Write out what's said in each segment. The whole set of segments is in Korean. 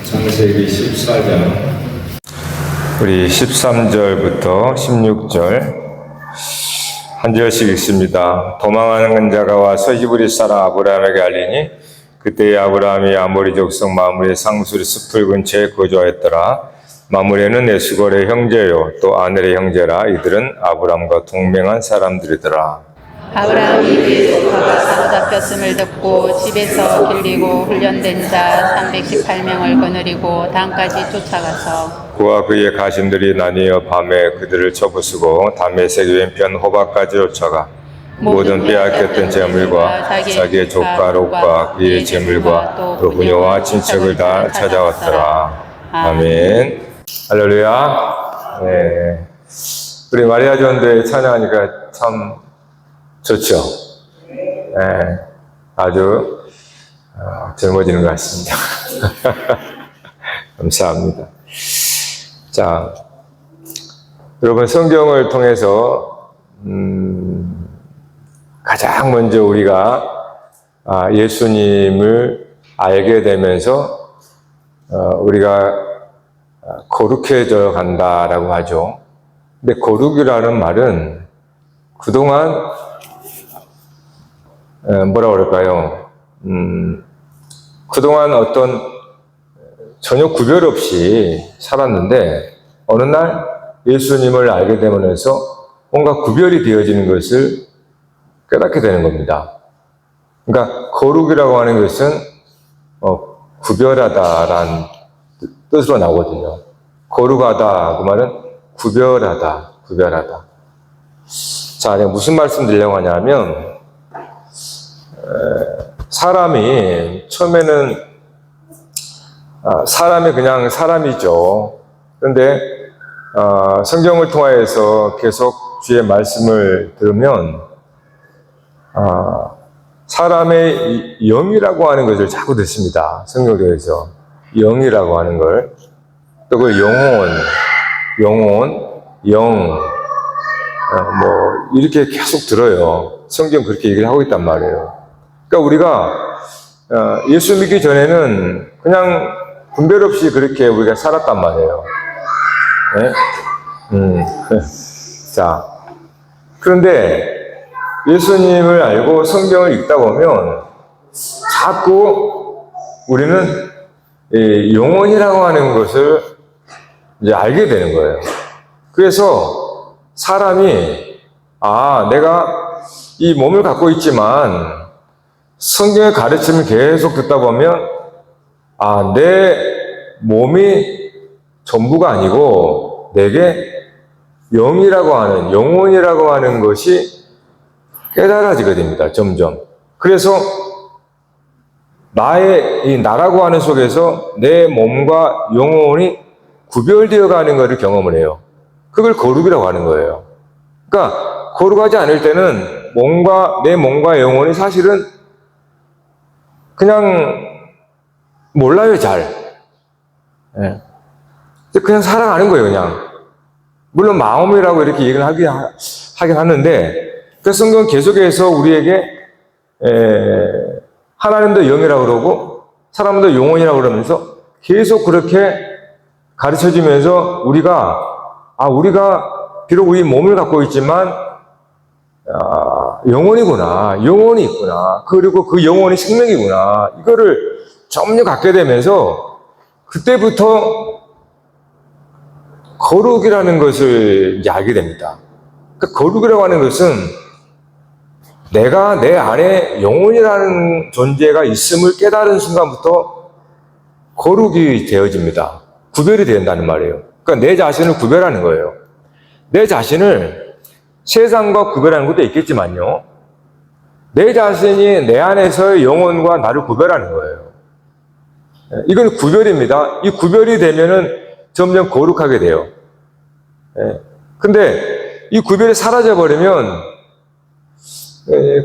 창세기 14장 우리 13절부터 16절 한 절씩 읽습니다. 도망하는 자가 와서 히브리 사람 아브라함에게 알리니 그때의 아브라함이 아모리 족속 마므리의 상수리 숲을 근처에 거주하였더라. 마므리는 에스골의 형제요 또 아넬의 형제라. 이들은 아브라함과 동맹한 사람들이더라. 아브라함이 그의 조카가 사로잡혔음을 듣고 집에서 길리고 훈련된 자 318명을 거느리고 단까지 쫓아가서 그와 그의 가신들이 나뉘어 밤에 그들을 쳐부수고 다메섹 왼편 호박까지 쫓아가 모든 빼앗겼던 재물과 자기의 조카 롯과 그의 재물과 또 부녀와 친척을 다 찾아왔더라. 아멘. 할렐루야. 네. 우리 마리아 전도에 찬양하니까 참 좋죠. 네. 아주 젊어지는 것 같습니다. 감사합니다. 자, 여러분 성경을 통해서 가장 먼저 우리가 예수님을 알게 되면서 우리가 거룩해져 간다라고 하죠. 근데 거룩이라는 말은 그동안 뭐라 그럴까요? 그동안 어떤 전혀 구별 없이 살았는데 어느 날 예수님을 알게 되면서 뭔가 구별이 되어지는 것을 깨닫게 되는 겁니다. 그러니까 거룩이라고 하는 것은 구별하다라는 뜻으로 나오거든요. 거룩하다 그 말은 구별하다. 자, 내가 무슨 말씀 드리려고 하냐면 사람이 처음에는 사람이 그냥 사람이죠. 그런데 성경을 통하여서 계속 주의 말씀을 들으면 사람의 영이라고 하는 것을 자꾸 듣습니다. 성경에서 영이라고 하는 걸, 또 그 영혼, 뭐 이렇게 계속 들어요. 성경 그렇게 얘기를 하고 있단 말이에요. 그러니까 우리가 예수 믿기 전에는 그냥 분별 없이 그렇게 우리가 살았단 말이에요. 네? 자, 그런데 예수님을 알고 성경을 읽다 보면 자꾸 우리는 영혼이라고 하는 것을 이제 알게 되는 거예요. 그래서 사람이 내가 이 몸을 갖고 있지만 성경의 가르침을 계속 듣다 보면 내 몸이 전부가 아니고 내게 영이라고 하는, 영혼이라고 하는 것이 깨달아지게 됩니다. 점점. 그래서 이 나라고 하는 속에서 내 몸과 영혼이 구별되어 가는 것을 경험을 해요. 그걸 거룩이라고 하는 거예요. 그러니까 거룩하지 않을 때는 내 몸과 영혼이 사실은 그냥 몰라요, 잘. 그냥 살아가는 거예요, 그냥. 물론 마음이라고 이렇게 얘기를 하긴 하는데, 그 성경 계속해서 우리에게 하나님도 영이라고 그러고 사람도 영혼이라고 그러면서 계속 그렇게 가르쳐주면서 우리가 비록 우리 몸을 갖고 있지만 영혼이 있구나. 그리고 그 영혼이 생명이구나. 이거를 점점 갖게 되면서 그때부터 거룩이라는 것을 이제 알게 됩니다. 그러니까 거룩이라고 하는 것은 내가 내 안에 영혼이라는 존재가 있음을 깨달은 순간부터 거룩이 되어집니다. 구별이 된다는 말이에요. 그러니까 내 자신을 구별하는 거예요. 내 자신을 세상과 구별하는 것도 있겠지만요. 내 자신이 내 안에서의 영혼과 나를 구별하는 거예요. 이건 구별입니다. 이 구별이 되면은 점점 거룩하게 돼요. 근데 이 구별이 사라져버리면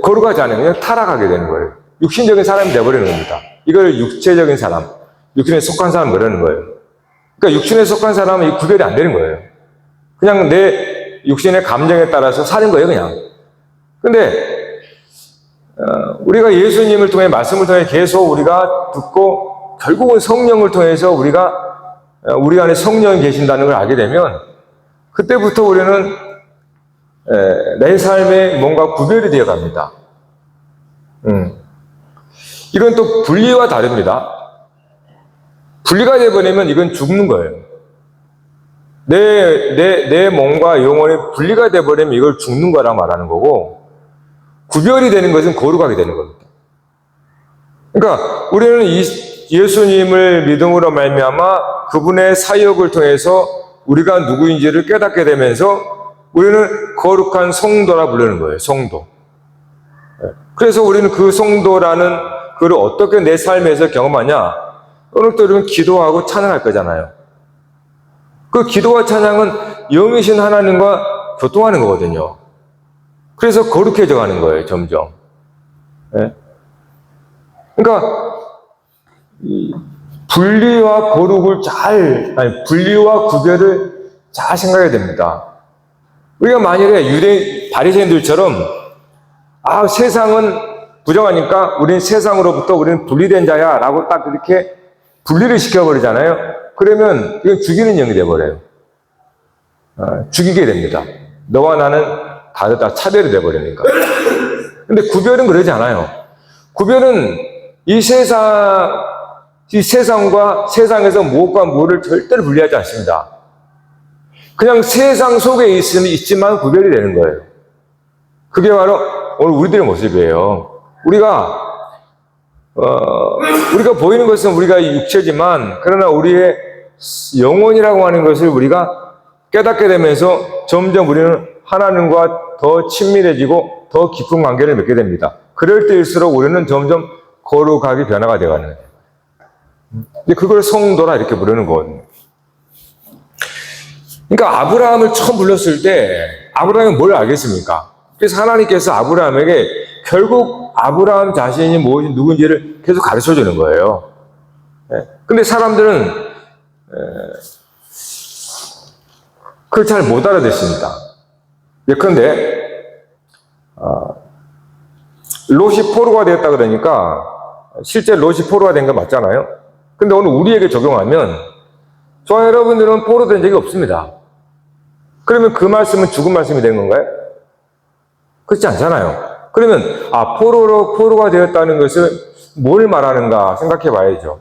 거룩하지 않으면 그냥 타락하게 되는 거예요. 육신적인 사람이 되어버리는 겁니다. 이걸 육체적인 사람, 육신에 속한 사람 그러는 거예요. 그러니까 육신에 속한 사람은 이 구별이 안 되는 거예요. 그냥 내 육신의 감정에 따라서 사는 거예요, 그냥. 근데 우리가 예수님을 통해 말씀을 통해 계속 우리가 듣고 결국은 성령을 통해서 우리가 우리 안에 성령이 계신다는 걸 알게 되면 그때부터 우리는 내 삶에 뭔가 구별이 되어 갑니다. 이건 또 분리와 다릅니다. 분리가 되어버리면 이건 죽는 거예요. 내 몸과 영혼이 분리가 되어버리면 이걸 죽는 거라 말하는 거고, 구별이 되는 것은 거룩하게 되는 겁니다. 그러니까 우리는 예수님을 믿음으로 말미암아 그분의 사역을 통해서 우리가 누구인지를 깨닫게 되면서 우리는 거룩한 성도라 부르는 거예요. 성도. 그래서 우리는 그 성도라는 그를 어떻게 내 삶에서 경험하냐? 오늘 또 우리는 기도하고 찬양할 거잖아요. 그 기도와 찬양은 영이신 하나님과 교통하는 거거든요. 그래서 거룩해져 가는 거예요, 점점. 네? 그러니까 분리와 거룩을 분리와 구별을 잘 생각해야 됩니다. 우리가 만일에 바리새인들처럼 세상은 부정하니까 우리는 세상으로부터 우리는 분리된 자야 라고 딱 이렇게 분리를 시켜버리잖아요. 그러면 이건 죽이는 영이 돼버려요. 죽이게 됩니다. 너와 나는 다르다, 차별이 돼버리니까. 근데 구별은 그러지 않아요. 구별은 이 세상과 세상에서 무엇과 무엇을 절대로 분리하지 않습니다. 그냥 세상 속에 있지만 구별이 되는 거예요. 그게 바로 오늘 우리들의 모습이에요. 우리가 보이는 것은 우리가 육체지만, 그러나 우리의 영혼이라고 하는 것을 우리가 깨닫게 되면서 점점 우리는 하나님과 더 친밀해지고 더 깊은 관계를 맺게 됩니다. 그럴 때일수록 우리는 점점 거룩하게 변화가 되어가는 거예요. 그걸 성도라 이렇게 부르는 거거든요. 그러니까 아브라함을 처음 불렀을 때 아브라함이 뭘 알겠습니까? 그래서 하나님께서 아브라함에게 결국 아브라함 자신이 무엇이 누군지를 계속 가르쳐 주는 거예요. 근데 사람들은 그걸 잘 못 알아듣습니다. 예컨대 롯이 포로가 되었다 그러니까 실제 롯이 포로가 된 거 맞잖아요. 근데 오늘 우리에게 적용하면 저와 여러분들은 포로 된 적이 없습니다. 그러면 그 말씀은 죽은 말씀이 된 건가요? 그렇지 않잖아요. 그러면 포로가 되었다는 것을 뭘 말하는가 생각해 봐야죠.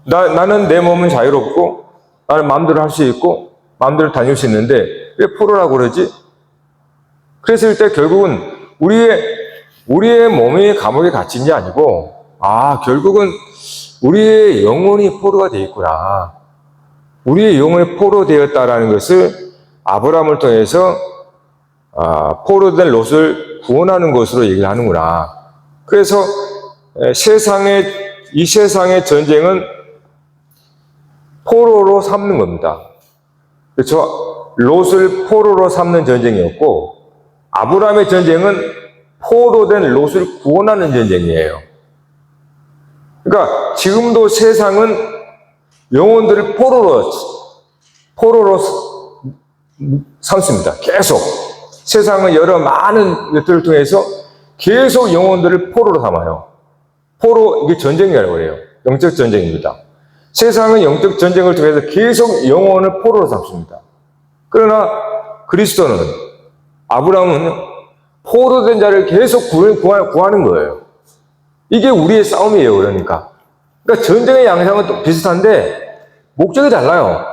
나는 내 몸은 자유롭고 나는 마음대로 할 수 있고 마음대로 다닐 수 있는데 왜 포로라고 그러지? 그랬을 때 결국은 우리의 몸이 감옥에 갇힌 게 아니고 결국은 우리의 영혼이 포로가 되어 있구나. 우리의 영혼이 포로되었다라는 것을 아브라함을 통해서 포로된 롯을 구원하는 것으로 얘기를 하는구나. 그래서 이 세상의 전쟁은 포로로 삼는 겁니다. 그렇죠? 롯을 포로로 삼는 전쟁이었고 아브라함의 전쟁은 포로된 롯을 구원하는 전쟁이에요. 그러니까 지금도 세상은 영혼들을 포로로 삼습니다. 계속 세상은 여러 많은 것들을 통해서 계속 영혼들을 포로로 삼아요. 이게 전쟁이라고 해요. 영적 전쟁입니다. 세상은 영적 전쟁을 통해서 계속 영혼을 포로로 삼습니다. 그러나 그리스도는, 아브라함은 포로된 자를 계속 구하는 거예요. 이게 우리의 싸움이에요. 그러니까 전쟁의 양상은 또 비슷한데 목적이 달라요.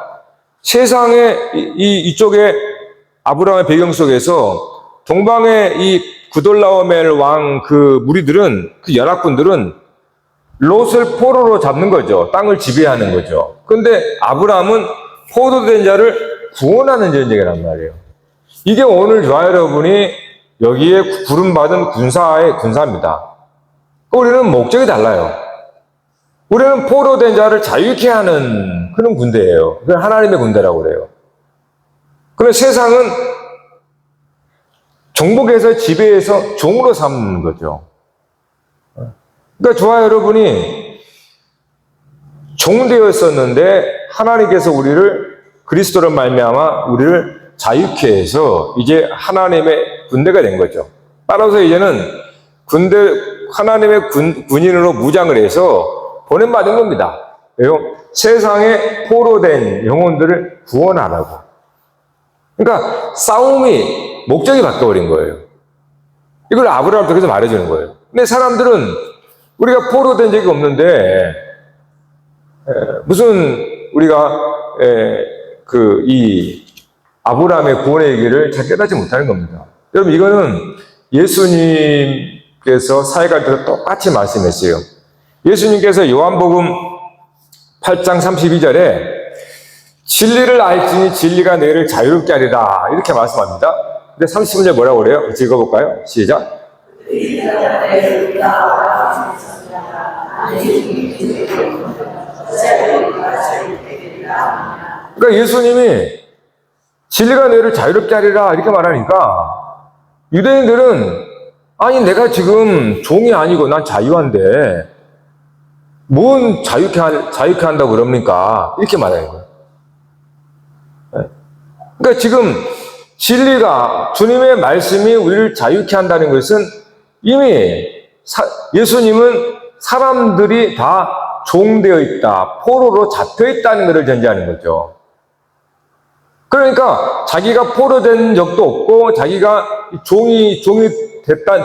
세상의 이쪽에 아브라함의 배경 속에서 동방의 이 구돌라오멜 왕 그 무리들은, 그 연합군들은 롯을 포로로 잡는 거죠. 땅을 지배하는 거죠. 그런데 아브라함은 포로된 자를 구원하는 전쟁이란 말이에요. 이게 오늘 저와 여러분이 여기에 부름받은 군사입니다. 우리는 목적이 달라요. 우리는 포로된 자를 자유케 하는 그런 군대예요. 그건 하나님의 군대라고 그래요. 그런데 세상은 정복해서 지배해서 종으로 삼는 거죠. 그러니까 저와 여러분이 종되었었는데 하나님께서 우리를 그리스도로 말미암아 우리를 자유케 해서 이제 하나님의 군대가 된 거죠. 따라서 이제는 군대, 하나님의 군인으로 무장을 해서 보냄받은 겁니다. 왜요? 세상에 포로된 영혼들을 구원하라고. 그러니까 싸움이 목적이 바뀌어버린 거예요. 이걸 아브라함한테 그래서 말해주는 거예요. 근데 사람들은 우리가 포로된 적이 없는데 무슨 우리가 이 아브라함의 구원의 얘기를 잘 깨닫지 못하는 겁니다. 여러분, 이거는 예수님께서 사역할 때도 똑같이 말씀했어요. 예수님께서 요한복음 8장 32절에 진리를 알지니 진리가 너희를 자유롭게 하리라 이렇게 말씀합니다. 근데 30절 뭐라고 그래요? 읽어볼까요? 시작. 그러니까 예수님이 진리가 너희를 자유롭게 하리라 이렇게 말하니까 유대인들은 아니 내가 지금 종이 아니고 난 자유한데 뭔 자유케 한다고 그럽니까? 이렇게 말하는 거예요. 그러니까 지금 진리가 주님의 말씀이 우리를 자유케 한다는 것은 이미 예수님은 사람들이 다 종되어 있다, 포로로 잡혀 있다는 것을 전제하는 거죠. 그러니까 자기가 포로된 적도 없고 자기가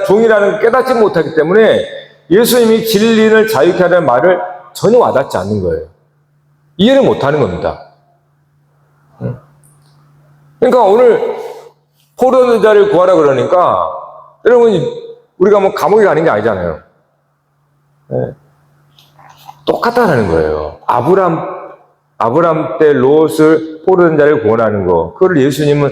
종이라는 깨닫지 못하기 때문에 예수님이 진리를 자유케 하는 말을 전혀 와닿지 않는 거예요. 이해를 못하는 겁니다. 그러니까 오늘 포로된 자를 구하라 그러니까 여러분 우리가 뭐 감옥에 가는 게 아니잖아요. 똑같다는 거예요. 아브람 때 롯을 포로된 자를 구원하는 거. 그걸 예수님은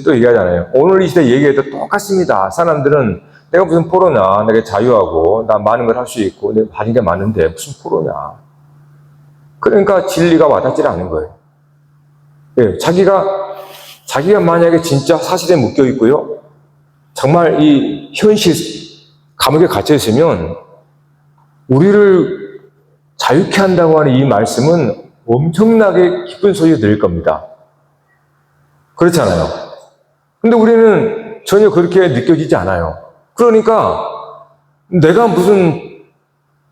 또 얘기하잖아요. 오늘 이 시대 얘기해도 똑같습니다. 사람들은 내가 무슨 포로냐. 내가 자유하고 나 많은 걸 할 수 있고 내가 가진 게 많은데 무슨 포로냐. 그러니까 진리가 와닿지 않는 거예요. 예, 자기가 만약에 진짜 사실에 묶여 있고요. 정말 이 현실 감옥에 갇혀 있으면 우리를 자유케 한다고 하는 이 말씀은 엄청나게 기쁜 소리가 들릴 겁니다. 그렇잖아요. 근데 우리는 전혀 그렇게 느껴지지 않아요. 그러니까 내가 무슨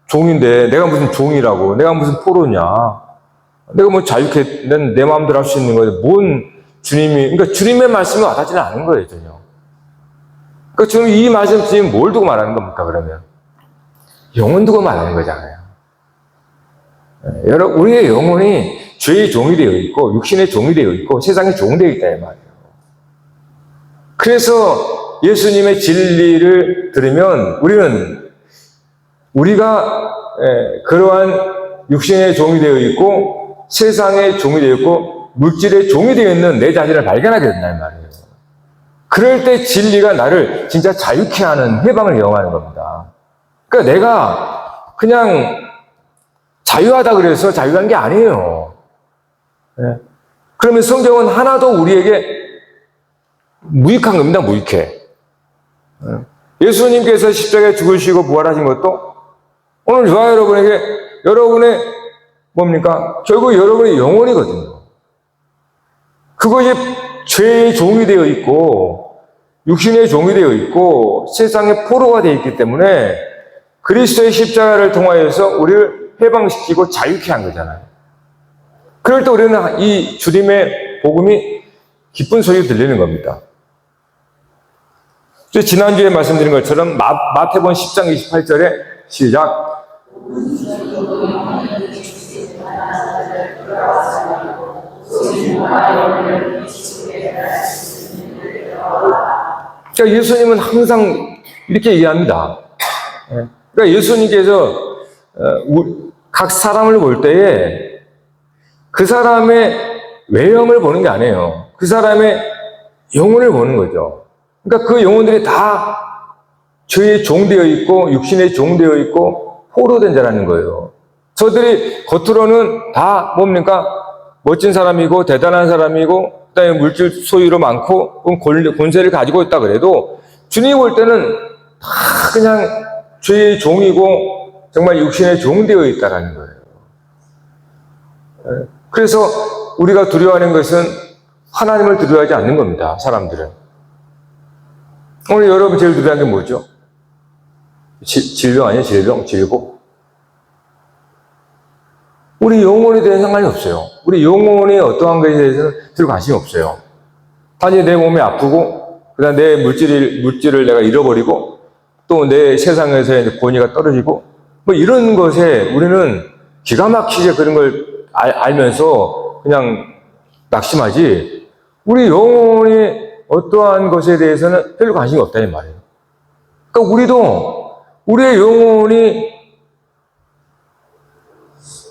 종인데, 내가 무슨 종이라고, 내가 무슨 포로냐, 내가 뭐 자유케, 내 마음대로 할 수 있는 거지, 그러니까 주님의 말씀이 와닿지는 않은 거예요, 전혀. 그러니까 지금 이 말씀 지금 뭘 두고 말하는 겁니까, 그러면? 영혼 두고 말하는 거잖아요. 여러분, 우리의 영혼이 죄의 종이 되어 있고, 육신의 종이 되어 있고, 세상의 종이 되어 있다, 이 말이에요. 그래서 예수님의 진리를 들으면 우리가 그러한 육신의 종이 되어 있고, 세상의 종이 되어 있고, 물질의 종이 되어 있는 내 자신을 발견하게 된다, 이 말이에요. 그럴 때 진리가 나를 진짜 자유케 하는 해방을 경험하는 겁니다. 그러니까 내가 그냥 자유하다 그래서 자유한 게 아니에요. 그러면 성경은 하나도 우리에게 무익한 겁니다, 무익해. 예수님께서 십자가에 죽으시고 부활하신 것도 오늘 저와 여러분에게 여러분의 뭡니까? 결국 여러분의 영혼이거든요. 그것이 죄의 종이 되어 있고 육신의 종이 되어 있고 세상의 포로가 되어 있기 때문에 그리스도의 십자가를 통하여서 우리를 해방시키고 자유케 한 거잖아요. 그럴 때 우리는 이 주님의 복음이 기쁜 소리가 들리는 겁니다. 지난주에 말씀드린 것처럼 마태복음 10장 28절에 시작. 그러니까 예수님은 항상 이렇게 얘기합니다. 그러니까 예수님께서 각 사람을 볼 때에 그 사람의 외형을 보는 게 아니에요. 그 사람의 영혼을 보는 거죠. 그러니까 그 영혼들이 다 죄의 종되어 있고 육신의 종되어 있고 포로된 자라는 거예요. 저들이 겉으로는 다 뭡니까? 멋진 사람이고 대단한 사람이고 그다음에 물질 소유로 많고 권세를 가지고 있다 그래도 주님이 볼 때는 다 그냥 죄의 종이고 정말 육신의 종되어 있다라는 거예요. 그래서 우리가 두려워하는 것은 하나님을 두려워하지 않는 겁니다. 사람들은. 오늘 여러분 제일 두려워하는 게 뭐죠? 질병 아니에요? 질보? 우리 영혼에 대한 상관이 없어요. 우리 영혼이 어떠한 것에 대해서는 별 관심이 없어요. 단지 내 몸이 아프고, 그 다음 내 물질을 내가 잃어버리고, 또 내 세상에서의 권위가 떨어지고, 뭐 이런 것에 우리는 기가 막히게 그런 걸 알면서 그냥 낙심하지, 우리 영혼이 어떠한 것에 대해서는 별로 관심이 없다는 말이에요. 그러니까 우리의 영혼이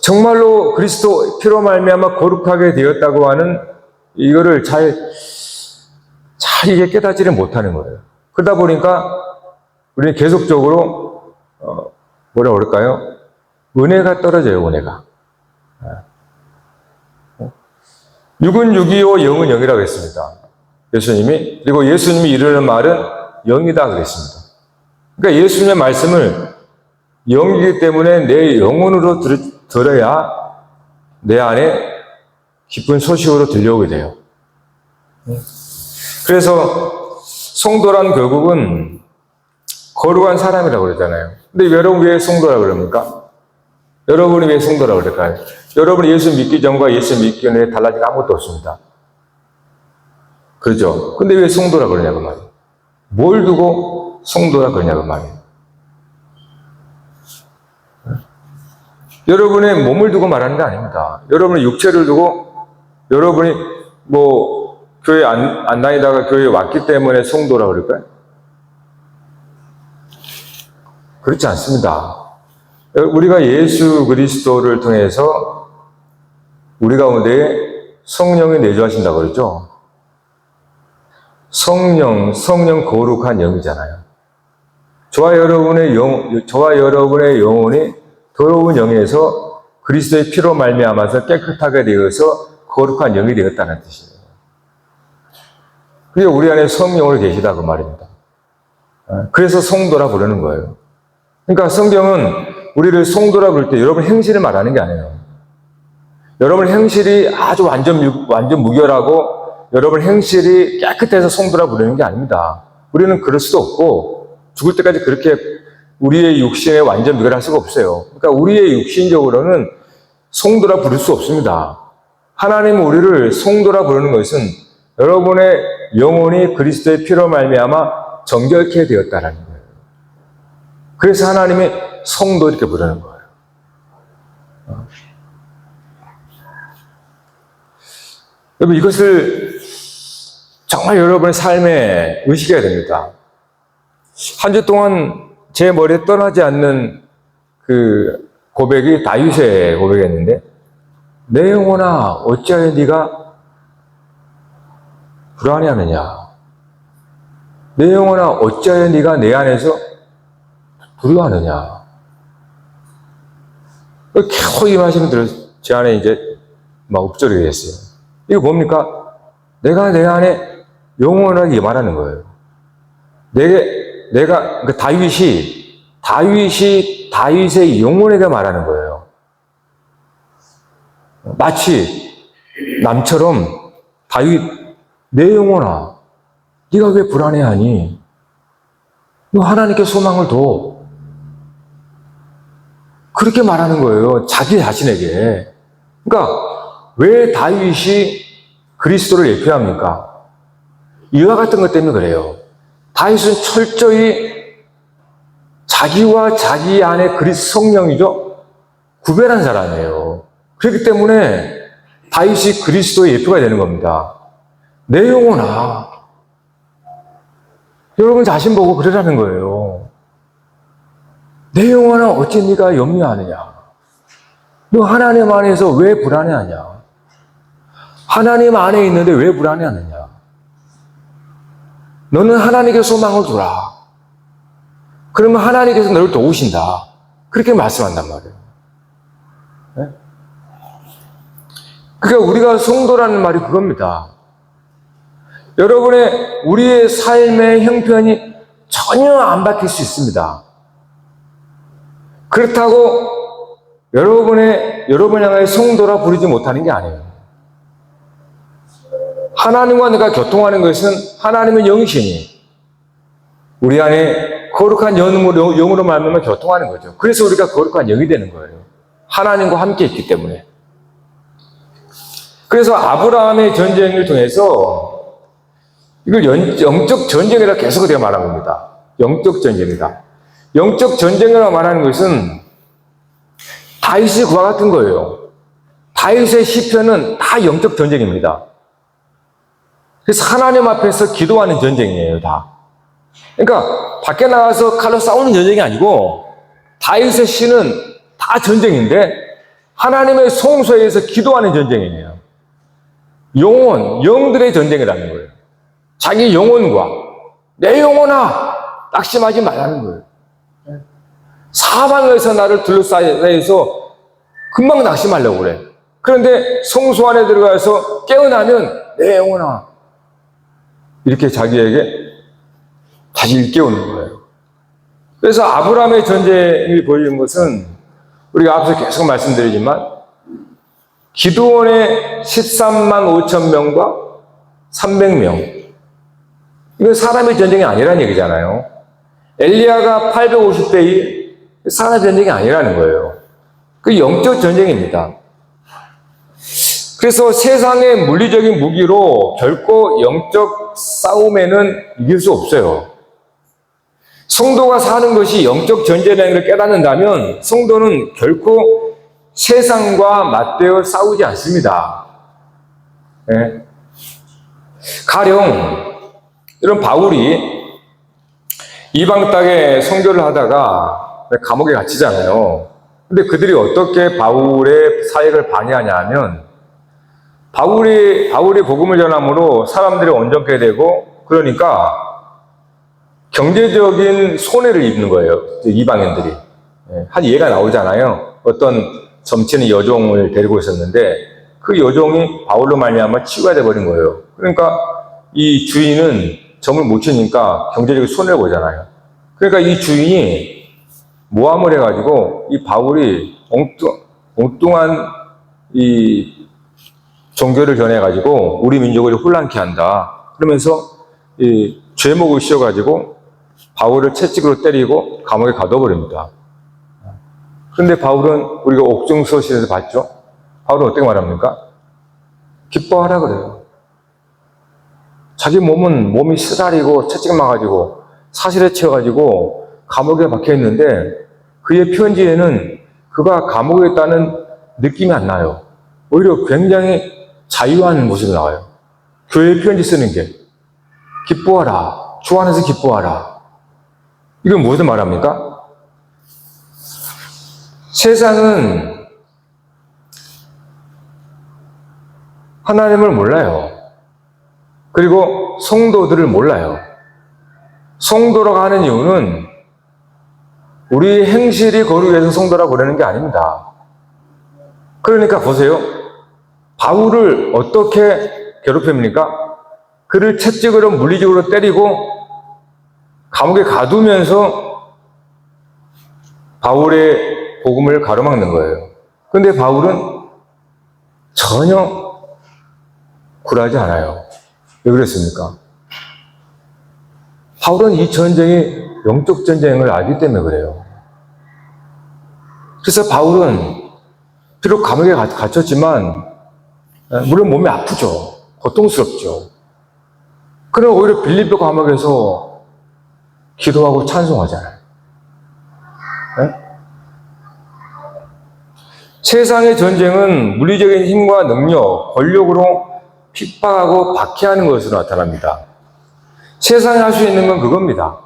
정말로 그리스도 피로 말미암아 거룩하게 되었다고 하는 이거를 잘 이게 깨닫지를 못하는 거예요. 그러다 보니까 우리는 계속적으로 뭐라 그럴까요? 은혜가 떨어져요, 은혜가. 육은 육이요 영은 영이라고 했습니다. 예수님이. 그리고 예수님이 이르는 말은 영이다 그랬습니다. 그러니까 예수님의 말씀을 영이기 때문에 내 영혼으로 들어야 내 안에 기쁜 소식으로 들려오게 돼요. 그래서 성도란 결국은 거룩한 사람이라고 그러잖아요. 근데 여러분 왜 성도라고 그럽니까? 여러분이 왜 성도라고 그럴까요? 여러분이 예수 믿기 전과 예수 믿기 전에 달라진 게 아무것도 없습니다. 그렇죠? 근데 왜 성도라고 그러냐고 말이에요. 뭘 두고 성도라고 그러냐고 말이에요. 여러분의 몸을 두고 말하는 게 아닙니다. 여러분의 육체를 두고, 여러분이 뭐 교회 안 다니다가 교회에 왔기 때문에 성도라고 그럴까요? 그렇지 않습니다. 우리가 예수 그리스도를 통해서 우리 가운데 성령이 내주하신다고 그러죠. 성령 거룩한 영이잖아요. 저와 여러분의 영혼이 더러운 영에서 그리스도의 피로 말미암아서 깨끗하게 되어서 거룩한 영이 되었다는 뜻이에요. 그게 우리 안에 성령으로 계시다 그 말입니다. 그래서 성도라 부르는 거예요. 그러니까 성경은 우리를 성도라 부를 때 여러분 행실을 말하는 게 아니에요. 여러분 행실이 아주 완전 무결하고 여러분 행실이 깨끗해서 성도라 부르는 게 아닙니다. 우리는 그럴 수도 없고 죽을 때까지 그렇게 우리의 육신에 완전 무결할 수가 없어요. 그러니까 우리의 육신적으로는 성도라 부를 수 없습니다. 하나님은 우리를 성도라 부르는 것은 여러분의 영혼이 그리스도의 피로 말미암아 정결케 되었다라는 거예요. 그래서 하나님이 성도 이렇게 부르는 거예요. 여러분 이것을 정말 여러분의 삶에 의식해야 됩니다. 한 주 동안 제 머리에 떠나지 않는 그 고백이 다윗의 고백이었는데, 내 영혼아 어찌하여 네가 불안해하느냐, 내 영혼아 어찌하여 네가 내 안에서 두려워하느냐. 겨우 이 말씀을 들어서 제 안에 이제 막 읊조리게 됐어요. 이거 뭡니까? 내가 내 안에 영원하게 말하는 거예요. 내가 그 다윗의 영혼에게 말하는 거예요. 마치 남처럼 다윗, 내 영혼아, 네가 왜 불안해하니? 너 하나님께 소망을 둬. 그렇게 말하는 거예요. 자기 자신에게. 그러니까 왜 다윗이 그리스도를 예표합니까? 이와 같은 것 때문에 그래요. 다윗은 철저히 자기와 자기 안에 그리스도 성령이죠. 구별한 사람이에요. 그렇기 때문에 다윗이 그리스도의 예표가 되는 겁니다. 내 영혼아. 여러분 자신 보고 그러라는 거예요. 내 영혼아 어찌 네가 염려하느냐? 너 하나님 안에서 왜 불안해하냐? 하나님 안에 있는데 왜 불안해하느냐? 너는 하나님께 소망을 두라. 그러면 하나님께서 너를 도우신다. 그렇게 말씀한단 말이에요. 네? 그러니까 우리가 성도라는 말이 그겁니다. 우리의 삶의 형편이 전혀 안 바뀔 수 있습니다. 그렇다고 여러분 향하여 성도라 부르지 못하는 게 아니에요. 하나님과 내가 교통하는 것은 하나님의 영이시니 우리 안에 거룩한 영으로 말미암아 교통하는 거죠. 그래서 우리가 거룩한 영이 되는 거예요. 하나님과 함께 있기 때문에. 그래서 아브라함의 전쟁을 통해서 이걸 영적 전쟁이라 계속 우리가 말한 겁니다. 영적 전쟁이다. 영적 전쟁이라고 말하는 것은 다윗의 그와 같은 거예요. 다윗의 시편은 다 영적 전쟁입니다. 그래서 하나님 앞에서 기도하는 전쟁이에요, 다. 그러니까 밖에 나가서 칼로 싸우는 전쟁이 아니고 다윗의 시는 다 전쟁인데 하나님의 성소에서 기도하는 전쟁이에요. 영들의 전쟁이라는 거예요. 자기 영혼과 내 영혼아 낙심하지 말라는 거예요. 사방에서 나를 둘러싸여서 금방 낙심하려고 그래. 그런데 성소 안에 들어가서 깨어나면 내 영혼아 이렇게 자기에게 다시 일깨우는 거예요. 그래서 아브라함의 전쟁이 보이는 것은 우리가 앞서 계속 말씀드리지만 기드온의 13만 5천 명과 300명 이건 사람의 전쟁이 아니라는 얘기잖아요. 엘리야가 850대 1 사람의 전쟁이 아니라는 거예요. 그 영적 전쟁입니다. 그래서 세상의 물리적인 무기로 결코 영적 싸움에는 이길 수 없어요. 성도가 사는 것이 영적 전쟁이라는 걸 깨닫는다면 성도는 결코 세상과 맞대어 싸우지 않습니다. 네. 가령 이런 바울이 이방 땅에 선교를 하다가 감옥에 갇히잖아요. 근데 그들이 어떻게 바울의 사역을 방해하냐 하면 바울이 복음을 전함으로 사람들이 온전케 되고 그러니까 경제적인 손해를 입는 거예요. 이방인들이. 한 예가 나오잖아요. 어떤 점치는 여종을 데리고 있었는데 그 여종이 바울로 말미암아 치유가 돼버린 거예요. 그러니까 이 주인은 점을 못 치니까 경제적인 손해를 보잖아요. 그러니까 이 주인이 모함을 해가지고 이 바울이 엉뚱한 이 종교를 전해가지고 우리 민족을 혼란케 한다. 그러면서 이 죄목을 씌워가지고 바울을 채찍으로 때리고 감옥에 가둬버립니다. 그런데 바울은 우리가 옥중서실에서 봤죠? 바울은 어떻게 말합니까? 기뻐하라 그래요. 자기 몸이 쓰라리고 채찍 맞아가지고 사실에 채워가지고 감옥에 박혀있는데 그의 편지에는 그가 감옥에 있다는 느낌이 안 나요. 오히려 굉장히 자유한 모습이 나와요. 교회 편지 쓰는 게 기뻐하라. 주 안에서 기뻐하라. 이건 무엇을 말합니까? 세상은 하나님을 몰라요. 그리고 성도들을 몰라요. 성도라고 하는 이유는 우리 행실이 거룩해서 성도라고 그러는 게 아닙니다. 그러니까 보세요. 바울을 어떻게 괴롭힙니까? 그를 채찍으로 물리적으로 때리고 감옥에 가두면서 바울의 복음을 가로막는 거예요. 그런데 바울은 전혀 굴하지 않아요. 왜 그랬습니까? 바울은 이 전쟁이 영적 전쟁을 알기 때문에 그래요. 그래서 바울은 비록 감옥에 갇혔지만 물론 몸이 아프죠. 고통스럽죠. 그러나 오히려 빌립보 감옥에서 기도하고 찬송하잖아요. 네? 세상의 전쟁은 물리적인 힘과 능력, 권력으로 핍박하고 박해하는 것으로 나타납니다. 세상에 할 수 있는 건 그겁니다.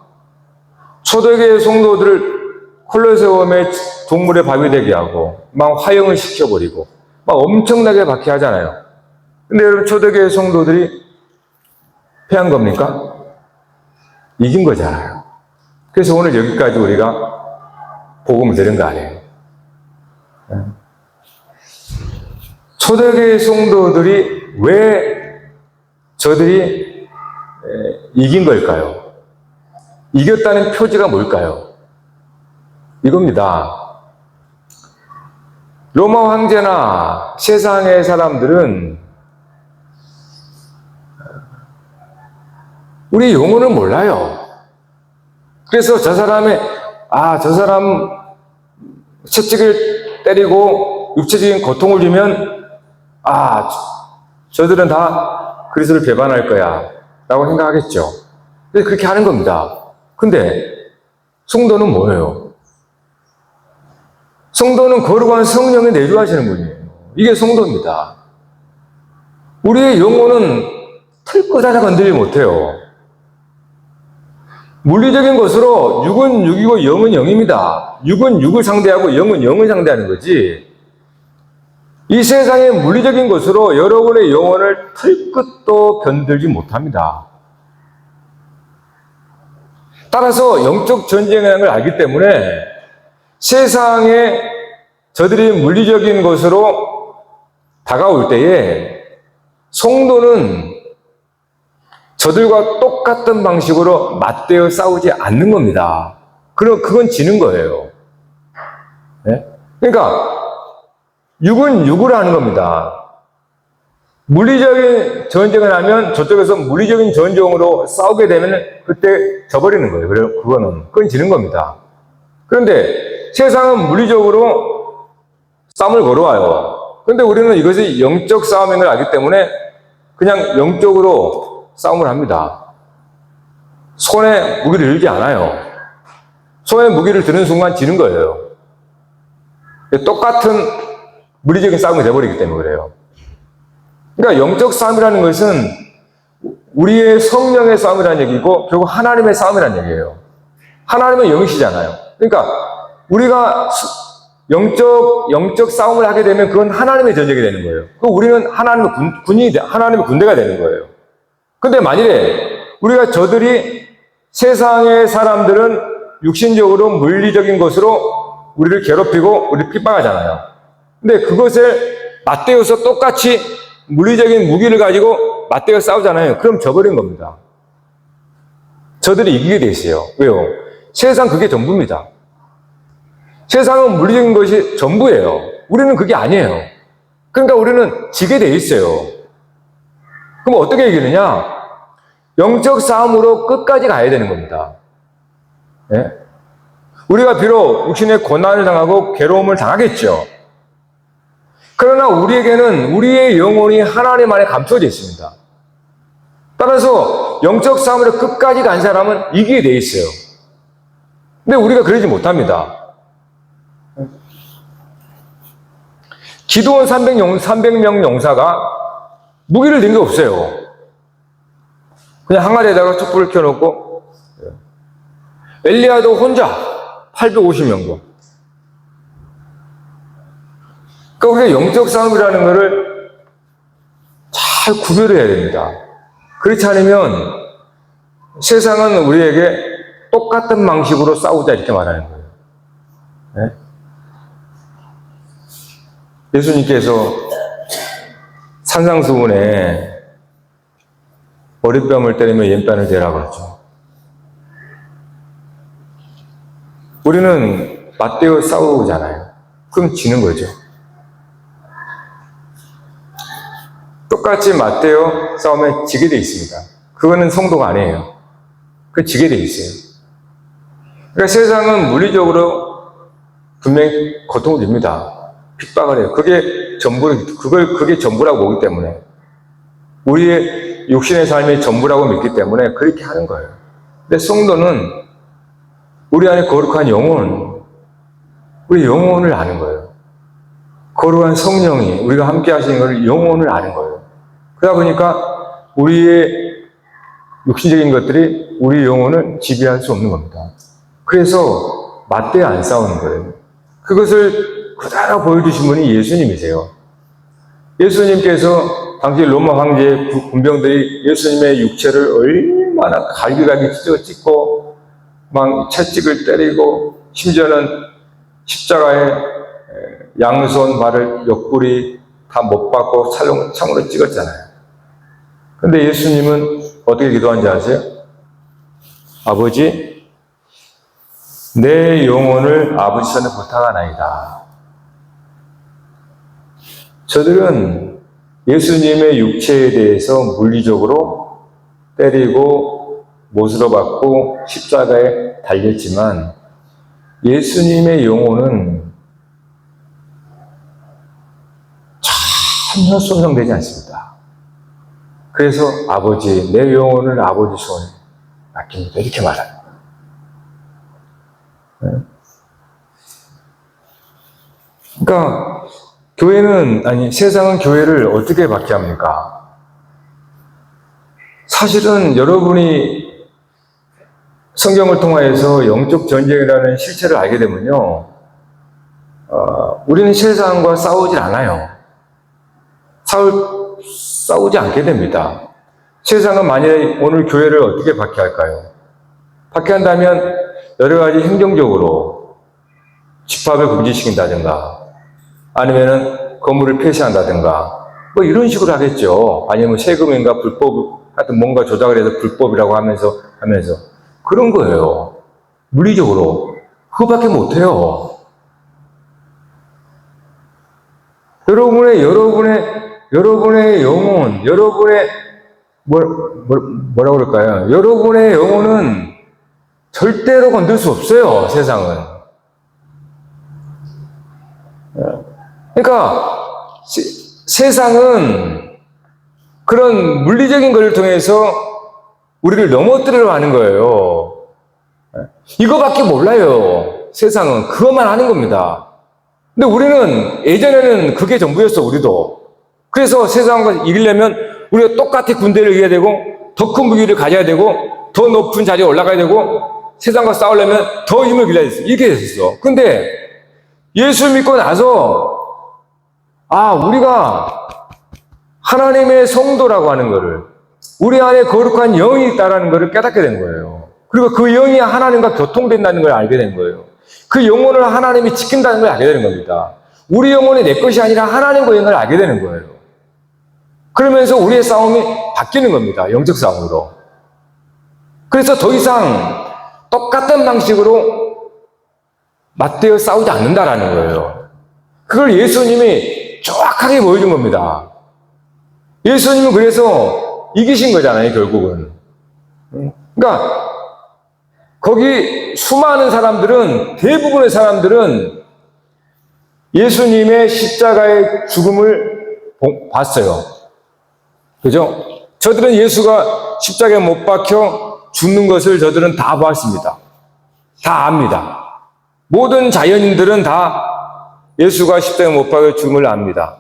초대교회 성도들을 콜로세움의 동물의 밥이 되게 하고 막 화형을 시켜버리고 막 엄청나게 박해하잖아요. 근데 여러분 초대교회 성도들이 패한 겁니까? 이긴 거잖아요. 그래서 오늘 여기까지 우리가 복음을 들은 거 아니에요. 초대교회 성도들이 왜 저들이 이긴 걸까요? 이겼다는 표지가 뭘까요? 이겁니다. 로마 황제나 세상의 사람들은 우리 영혼을 몰라요. 그래서 저 사람 채찍을 때리고 육체적인 고통을 주면 저들은 다 그리스도를 배반할 거야 라고 생각하겠죠. 근데 그렇게 하는 겁니다. 근데 성도는 뭐예요? 성도는 거룩한 성령이 내주하시는 분이에요. 이게 성도입니다. 우리의 영혼은 털끝 하나 건드리지 못해요. 물리적인 것으로 육은 육이고 영은 영입니다. 육은 육을 상대하고 영은 영을 상대하는 거지. 이 세상의 물리적인 것으로 여러분의 영혼을 털끝도 건들지 못합니다. 따라서 영적 전쟁이라는 걸 알기 때문에 세상에 저들이 물리적인 것으로 다가올 때에 성도는 저들과 똑같은 방식으로 맞대어 싸우지 않는 겁니다. 그럼 그건 지는 거예요. 네? 그러니까 육은 육으로 하는 겁니다. 물리적인 전쟁을 하면 저쪽에서 물리적인 전쟁으로 싸우게 되면 그때 져버리는 거예요. 그건 지는 겁니다. 그런데 세상은 물리적으로 싸움을 걸어와요. 그런데 우리는 이것이 영적 싸움인 걸 알기 때문에 그냥 영적으로 싸움을 합니다. 손에 무기를 들지 않아요. 손에 무기를 드는 순간 지는 거예요. 똑같은 물리적인 싸움이 돼버리기 때문에 그래요. 그러니까 영적 싸움이라는 것은 우리의 성령의 싸움이라는 얘기고 결국 하나님의 싸움이라는 얘기예요. 하나님은 영이시잖아요. 그러니까 우리가 영적 싸움을 하게 되면 그건 하나님의 전쟁이 되는 거예요. 우리는 하나님의 군대가 되는 거예요. 근데 만일에 저들이 세상의 사람들은 육신적으로 물리적인 것으로 우리를 괴롭히고 우리를 핍박하잖아요. 근데 그것을 맞대어서 똑같이 물리적인 무기를 가지고 맞대어 싸우잖아요. 그럼 져버린 겁니다. 저들이 이기게 돼 있어요. 왜요? 세상 그게 전부입니다. 세상은 물리적인 것이 전부예요. 우리는 그게 아니에요. 그러니까 우리는 지게 돼 있어요. 그럼 어떻게 이기느냐? 영적 싸움으로 끝까지 가야 되는 겁니다. 네? 우리가 비록 육신의 고난을 당하고 괴로움을 당하겠죠. 그러나 우리에게는 우리의 영혼이 하나님 안에 감춰져 있습니다. 따라서 영적 싸움으로 끝까지 간 사람은 이기게 돼 있어요. 근데 우리가 그러지 못합니다. 기드온 300명 용사가 무기를 든 게 없어요. 그냥 항아리에다가 촛불을 켜놓고 엘리야도 혼자 850명도. 그러니까 우리가 영적 싸움이라는 것을 잘 구별을 해야 됩니다. 그렇지 않으면 세상은 우리에게 똑같은 방식으로 싸우자 이렇게 말하는 거예요. 네? 예수님께서 산상수훈에 머리뺨을 때리며 옌뺨을 대라 그러죠. 우리는 맞대어 싸우잖아요. 그럼 지는 거죠. 똑같이 맞대어 싸우면 지게 돼 있습니다. 그거는 성도가 아니에요. 그 지게 돼 있어요. 그러니까 세상은 물리적으로 분명히 고통을 줍니다. 핍박을 해요. 그게 전부라고 보기 때문에 우리의 육신의 삶이 전부라고 믿기 때문에 그렇게 하는 거예요. 근데 성도는 우리 안에 거룩한 영혼, 우리 영혼을 아는 거예요. 거룩한 성령이 우리가 함께 하시는 걸 영혼을 아는 거예요. 그러다 보니까 우리의 육신적인 것들이 우리 영혼을 지배할 수 없는 겁니다. 그래서 맞대어 안 싸우는 거예요. 그것을 그대로 보여주신 분이 예수님이세요. 예수님께서 당시 로마 황제의 군병들이 예수님의 육체를 얼마나 갈기갈기 찢고 막 채찍을 때리고 심지어는 십자가에 양손 발을 옆구리 다 못 박고 창으로 찍었잖아요. 근데 예수님은 어떻게 기도한지 아세요? 아버지, 내 영혼을 아버지 손에 부탁하나이다. 저들은 예수님의 육체에 대해서 물리적으로 때리고 못으로 받고 십자가에 달렸지만 예수님의 영혼은 전혀 손상되지 않습니다. 그래서 아버지, 내 영혼을 아버지 손에 맡깁니다. 이렇게 말합니다. 그러니까 세상은 교회를 어떻게 받게 합니까? 사실은 여러분이 성경을 통하여서 영적 전쟁이라는 실체를 알게 되면요, 우리는 세상과 싸우질 않아요. 싸우지 않게 됩니다. 세상은 만약에 오늘 교회를 어떻게 받게 할까요? 받게 한다면 여러 가지 행정적으로 집합을 금지시킨다든가, 아니면은 건물을 폐쇄한다든가, 뭐 이런 식으로 하겠죠. 아니면 세금인가 불법, 하여튼 뭔가 조작을 해서 불법이라고 하면서 그런 거예요. 물리적으로. 그거밖에 못해요. 여러분의 영혼, 뭐라고 그럴까요? 여러분의 영혼은 절대로 건들 수 없어요, 세상은. 그러니까, 세상은 그런 물리적인 것을 통해서 우리를 넘어뜨리려 하는 거예요. 이거밖에 몰라요. 세상은 그것만 하는 겁니다. 근데 우리는 예전에는 그게 전부였어, 우리도. 그래서 세상과 이기려면 우리가 똑같이 군대를 이겨야 되고, 더 큰 무기를 가져야 되고, 더 높은 자리에 올라가야 되고, 세상과 싸우려면 더 힘을 길러야 됐어. 이렇게 됐었어. 근데 예수 믿고 나서 우리가 하나님의 성도라고 하는 거를, 우리 안에 거룩한 영이 있다는 것을 깨닫게 된 거예요. 그리고 그 영이 하나님과 교통된다는 걸 알게 된 거예요. 그 영혼을 하나님이 지킨다는 걸 알게 되는 겁니다. 우리 영혼이 내 것이 아니라 하나님과 영을 알게 되는 거예요. 그러면서 우리의 싸움이 바뀌는 겁니다. 영적 싸움으로. 그래서 더 이상 똑같은 방식으로 맞대어 싸우지 않는다라는 거예요. 그걸 예수님이 정확하게 보여준 겁니다. 예수님은 그래서 이기신 거잖아요, 결국은. 그러니까 거기 수많은 사람들은, 대부분의 사람들은 예수님의 십자가의 죽음을 봤어요. 그죠? 저들은 예수가 십자가에 못 박혀 죽는 것을 저들은 다 봤습니다. 다 압니다. 모든 자연인들은 다 예수가 십자가에 못 박혀 죽음을 압니다.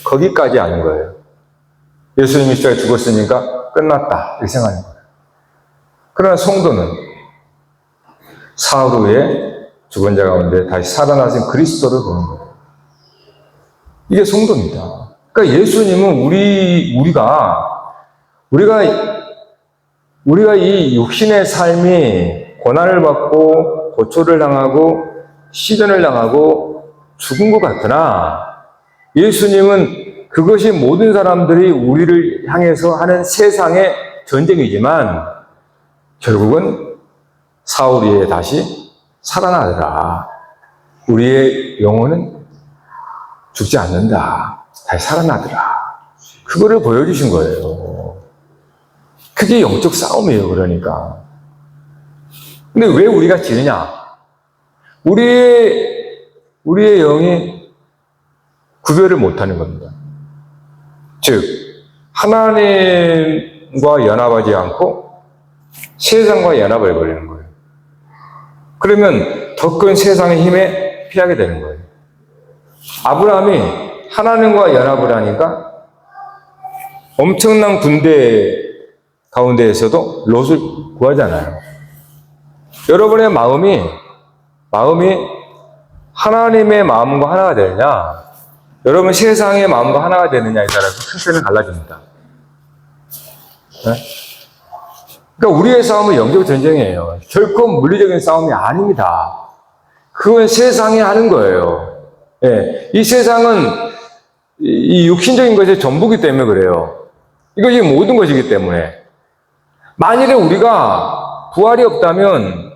거기까지 아는 거예요. 예수님이 십자가에 죽었으니까 끝났다, 이렇게 생각하는 거예요. 그러나 성도는 사흘 후에 죽은 자 가운데 다시 살아나신 그리스도를 보는 거예요. 이게 성도입니다. 그러니까 예수님은 우리가 이 육신의 삶이 고난을 받고 고초를 당하고 시련을 당하고 죽은 것 같으나, 예수님은 그것이 모든 사람들이 우리를 향해서 하는 세상의 전쟁이지만 결국은 사흘 후에 다시 살아나더라. 우리의 영혼은 죽지 않는다. 다시 살아나더라. 그거를 보여주신 거예요. 그게 영적 싸움이에요, 그러니까. 근데 왜 우리가 지느냐? 우리의 영이 구별을 못하는 겁니다. 즉, 하나님과 연합하지 않고 세상과 연합을 해버리는 거예요. 그러면 더 큰 세상의 힘에 피하게 되는 거예요. 아브라함이 하나님과 연합을 하니까 엄청난 군대 가운데에서도 롯을 구하잖아요. 여러분의 마음이 하나님의 마음과 하나가 되느냐, 여러분 세상의 마음과 하나가 되느냐에 따라서 형태는 달라집니다. 네? 그러니까 우리의 싸움은 영적 전쟁이에요. 결코 물리적인 싸움이 아닙니다. 그건 세상이 하는 거예요. 네. 이 세상은 이 육신적인 것의 전부기 때문에 그래요. 이것이 모든 것이기 때문에. 만일에 우리가 부활이 없다면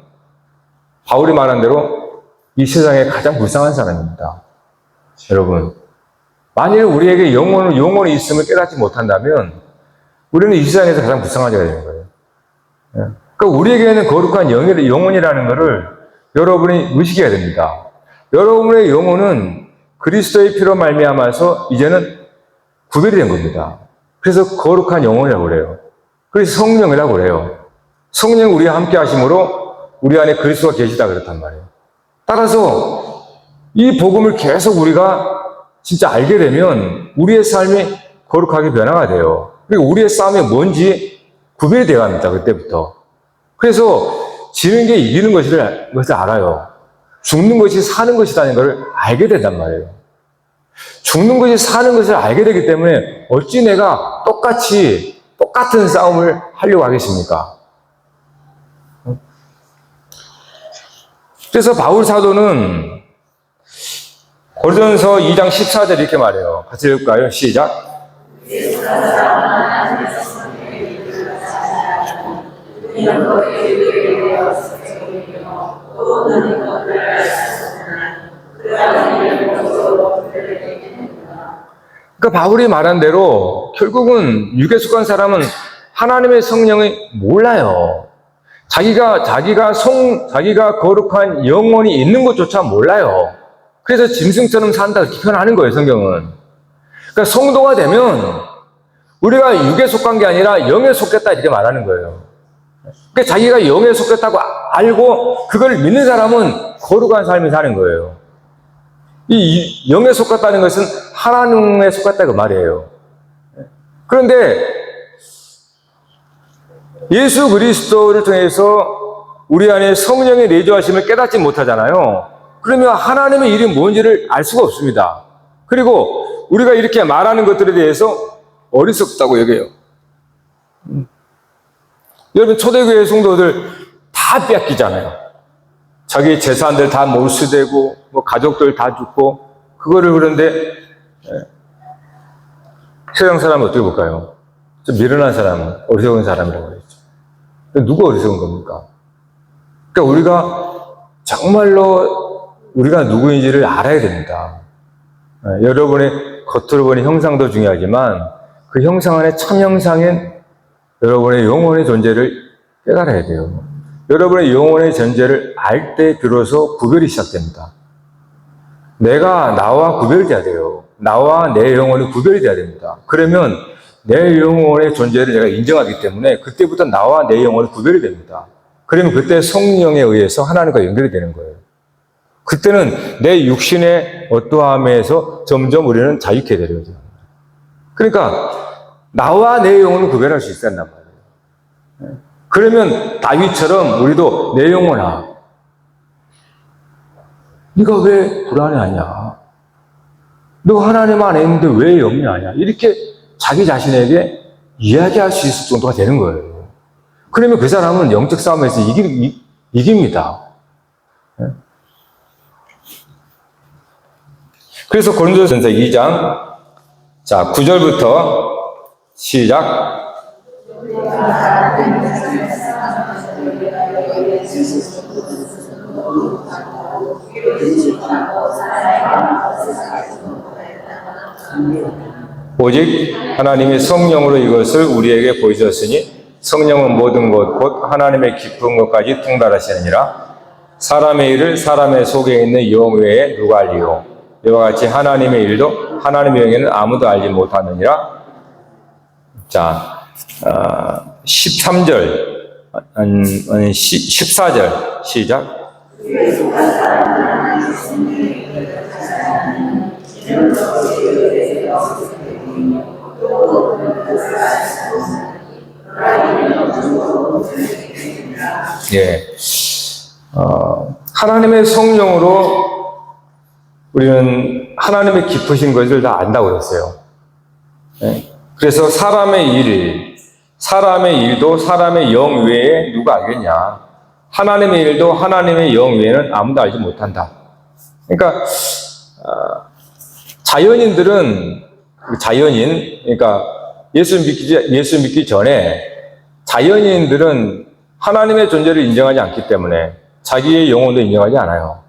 바울이 말한 대로 이 세상에 가장 불쌍한 사람입니다. 여러분, 만일 우리에게 영혼이 있음을 깨닫지 못한다면 우리는 이 세상에서 가장 불쌍한 자가 되는 거예요. 그러니까 우리에게는 거룩한 영혼이라는 것을 여러분이 의식해야 됩니다. 여러분의 영혼은 그리스도의 피로 말미암아서 이제는 구별이 된 겁니다. 그래서 거룩한 영혼이라고 그래요. 그래서 성령이라고 그래요. 성령 우리와 함께 하심으로 우리 안에 그리스도가 계시다 그렇단 말이에요. 따라서 이 복음을 계속 우리가 진짜 알게 되면 우리의 삶이 거룩하게 변화가 돼요. 그리고 우리의 싸움이 뭔지 구별이 되어 갑니다. 그때부터. 그래서 지는 게 이기는 것을 알아요. 죽는 것이 사는 것이라는 것을 알게 된단 말이에요. 죽는 것이 사는 것을 알게 되기 때문에 어찌 내가 똑같은 싸움을 하려고 하겠습니까? 그래서 바울 사도는 고린도전서 2장 14절 이렇게 말해요. 같이 읽을까요? 시작. 그러니까 바울이 말한 대로 결국은 육에 속한 사람은 하나님의 성령을 몰라요. 자기가 거룩한 영혼이 있는 것조차 몰라요. 그래서 짐승처럼 산다 이렇게 표현하는 거예요, 성경은. 그러니까 성도가 되면 우리가 육에 속한 게 아니라 영에 속했다 이렇게 말하는 거예요. 그러니까 자기가 영에 속했다고 알고 그걸 믿는 사람은 거룩한 삶을 사는 거예요. 이 영에 속았다는 것은 하나님에 속았다 그 말이에요. 그런데 예수 그리스도를 통해서 우리 안에 성령의 내주하심을 깨닫지 못하잖아요. 그러면 하나님의 일이 뭔지를 알 수가 없습니다. 그리고 우리가 이렇게 말하는 것들에 대해서 어리석다고 여겨요. 여러분 초대교회 성도들 다 뺏기잖아요. 자기 재산들 다 몰수되고 뭐 가족들 다 죽고 그거를 그런데 세상 사람은 어떻게 볼까요? 좀 미련한 사람은 어리석은 사람이라고 그랬죠. 누가 어리석은 겁니까? 그러니까 우리가 정말로 우리가 누구인지를 알아야 됩니다. 여러분의 겉으로 보는 형상도 중요하지만 그 형상 안에 참 형상인 여러분의 영혼의 존재를 깨달아야 돼요. 여러분의 영혼의 존재를 알 때 비로소 구별이 시작됩니다. 내가 나와 구별이 돼야 돼요. 나와 내 영혼이 구별이 돼야 됩니다. 그러면 내 영혼의 존재를 내가 인정하기 때문에 그때부터 나와 내 영혼이 구별이 됩니다. 그러면 그때 성령에 의해서 하나님과 연결이 되는 거예요. 그때는 내 육신의 어떠함에서 점점 우리는 자유케 되려요. 그러니까 나와 내 영혼을 구별할 수 있단 말이에요. 그러면 다윗처럼 우리도 내 영혼아, 네가 왜 불안해하냐? 너 하나님 안에 있는데 왜 염려하냐? 이렇게 자기 자신에게 이야기할 수 있을 정도가 되는 거예요. 그러면 그 사람은 영적 싸움에서 이깁니다. 그래서 고린도전서 2장 9절부터 시작. 오직 하나님이 성령으로 이것을 우리에게 보이셨으니 성령은 모든 것 곧 하나님의 깊은 것까지 통달하시느니라. 사람의 일을 사람의 속에 있는 영 외에 누가 알리요? 이와 같이 하나님의 일도 하나님의 영에는 아무도 알지 못하느니라. 자, 13절, 14절 시작. 예, 하나님의 성령으로 우리는 하나님의 깊으신 것을 다 안다고 했어요. 예, 그래서 사람의 일도 사람의 영 외에 누가 알겠냐? 하나님의 일도 하나님의 영 외에는 아무도 알지 못한다. 그러니까 그러니까 예수 믿기 전에 자연인들은 하나님의 존재를 인정하지 않기 때문에 자기의 영혼도 인정하지 않아요.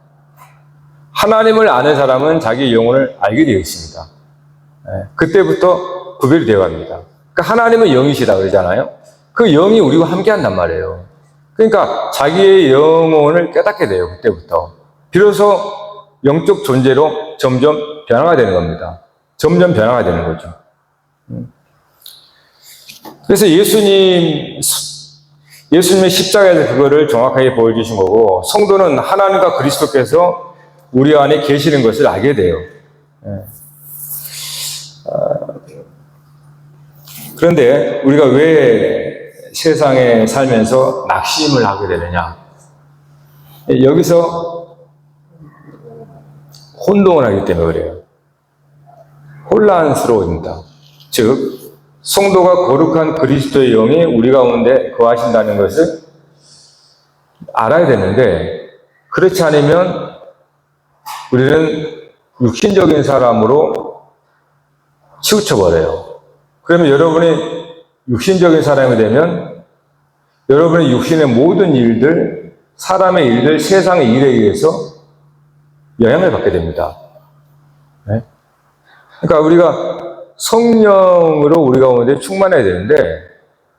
하나님을 아는 사람은 자기의 영혼을 알게 되어 있습니다. 그때부터 구별이 되어 갑니다. 그러니까 하나님은 영이시다 그러잖아요. 그 영이 우리와 함께 한단 말이에요. 그러니까 자기의 영혼을 깨닫게 돼요. 그때부터. 비로소 영적 존재로 점점 변화가 되는 겁니다. 점점 변화가 되는 거죠. 그래서 예수님의 십자가에서 그거를 정확하게 보여주신 거고, 성도는 하나님과 그리스도께서 우리 안에 계시는 것을 알게 돼요. 그런데 우리가 왜 세상에 살면서 낙심을 하게 되느냐? 여기서 혼동을 하기 때문에 그래요. 혼란스러워집니다. 즉, 성도가 거룩한 그리스도의 영이 우리 가운데 거하신다는 것을 알아야 되는데, 그렇지 않으면 우리는 육신적인 사람으로 치우쳐버려요. 그러면 여러분이 육신적인 사람이 되면 여러분의 육신의 모든 일들, 사람의 일들, 세상의 일에 의해서 영향을 받게 됩니다. 네? 그러니까 우리가 성령으로 우리 가운데 충만해야 되는데,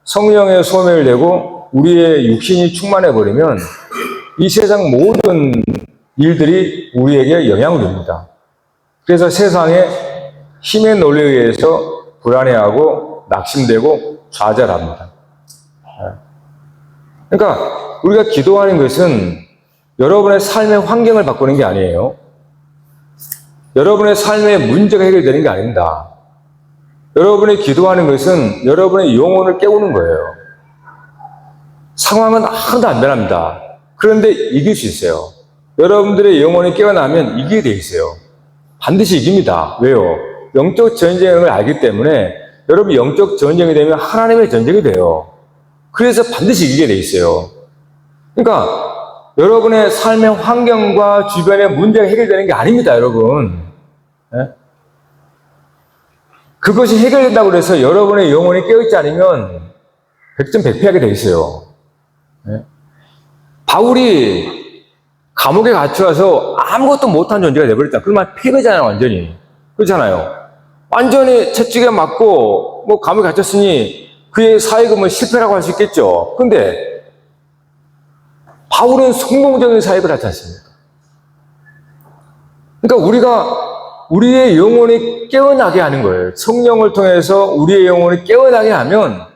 성령의 소명을 내고 우리의 육신이 충만해버리면 이 세상 모든 일들이 우리에게 영향을 줍니다. 그래서 세상의 힘의 논리에 의해서 불안해하고 낙심되고 좌절합니다. 그러니까 우리가 기도하는 것은 여러분의 삶의 환경을 바꾸는 게 아니에요. 여러분의 삶의 문제가 해결되는 게 아닙니다. 여러분이 기도하는 것은 여러분의 영혼을 깨우는 거예요. 상황은 하나도 안 변합니다. 그런데 이길 수 있어요. 여러분들의 영혼이 깨어나면 이기게 돼 있어요. 반드시 이깁니다. 왜요? 영적 전쟁을 알기 때문에 여러분 영적 전쟁이 되면 하나님의 전쟁이 돼요. 그래서 반드시 이기게 돼 있어요. 그러니까 여러분의 삶의 환경과 주변의 문제가 해결되는 게 아닙니다, 여러분. 네? 그것이 해결된다고 해서 여러분의 영혼이 깨어있지 않으면 백전백패하게 돼 있어요. 네? 바울이 감옥에 갇혀서 아무것도 못한 존재가 되어버렸다. 그러면 패배잖아요, 완전히. 그렇잖아요. 완전히 채찍에 맞고 뭐 감옥에 갇혔으니 그의 사역은 실패라고 할 수 있겠죠. 근데 바울은 성공적인 사역을 하지 않습니까? 그러니까 우리가 우리의 영혼이 깨어나게 하는 거예요. 성령을 통해서 우리의 영혼이 깨어나게 하면